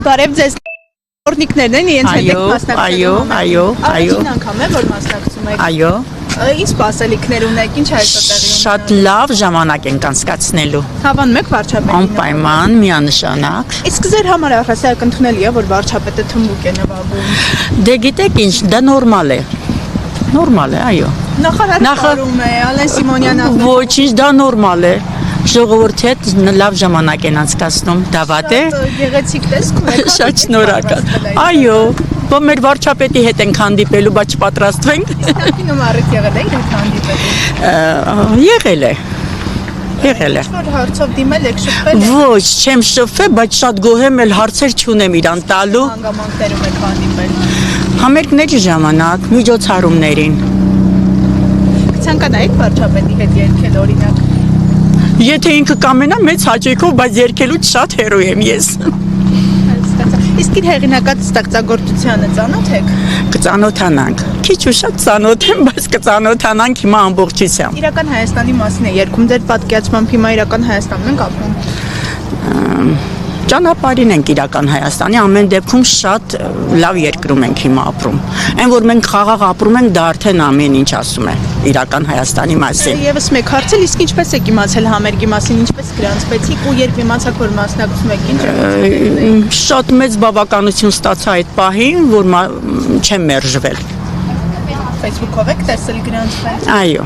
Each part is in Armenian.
Բարև ձեզ օրնիկներն են իրենց հետ եք մասնակցում։ Այո։ Առաջին անգամ է որ մասնակցում եք։ Այո։ Ինչ սպասելիքներ ունեք, ինչ այսօր տեղի ունի։ Շատ լավ ժամանակ ենք անցկացնելու։ Հավանում եք վարչապետին։ Անպայման, միանշանակ։ Իսկ ձեր համար առհասարակ ընդունելի է որ վարչապետը թմբուկ է նվագում։ Դե գիտեք ինչ, դա նորմալ է։ Նորմալ է, այո։ Նախարարը կարում է, Ալեն Սիմոնյանը։ Ոչինչ, դա նորմալ է։ Ժողովրդի հետ լավ ժամանակ են անցկացնում։ Դավադ է։ Գեղեցիկ տեսքում եք։ Շատ շնորհակալ։ Այո, ո՞մ մեր վարչապետի հետ ենք հանդիպելու, բայց պատրաստվենք։ Նախինում առիթ եղել է իրենք հանդիպելու։ Եղել է։ Եղել է։ Ինչ-որ հարցով դիմել եք շփվել։ Ոչ, չեմ շփվել, բայց շատ գոհ եմ, էլ հարցեր չունեմ իրան տալու։ Հանգամանքներում եք հանդիպել։ Համերգների ժամանակ, միջոցառումներին։ Կցանկանայիք վարչապետի հետ երգել օրինակ։ Եթե ինքը կամենա մեծ հաճույքով, բայց երգելուց շատ հեռու եմ ես։ Իսկ իր հեղինակած ստեղծագործությանը ծանոթ եք։ Կծանոթանանք։ Քիչ ու շատ ծանոթ եմ, բայց կծանոթանանք հիմա ամբողջությամբ։ Իրական Հայաստանի մասին է երգում ձեր պատկերացմամբ հիմա իրական Հայաստանն ենք ապրում։ Ճանապարհին ենք իրական Հայաստանի, ամեն դեպքում շատ լավ երկրում ենք հիմա ապրում։ Այն որ մենք խաղաղ ապրում ենք, դա արդեն ամեն ինչ ասում է իրական Հայաստանի մասին։ Եվս մեկ հարցել, իսկ ինչպես եք իմացել համերգի մասին, ինչպես գրանցվեցիք ու երբ իմացաք որ մասնակցում եք, ինչ։ Շատ մեծ բավականություն ստացա այդ պահին, որ չեմ մերժվել։ Facebook-ով եք տեսել գրանցվել։ Այո։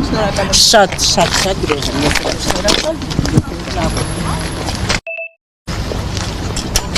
Շնորհակալ եմ։ Շատ գոհ եմ։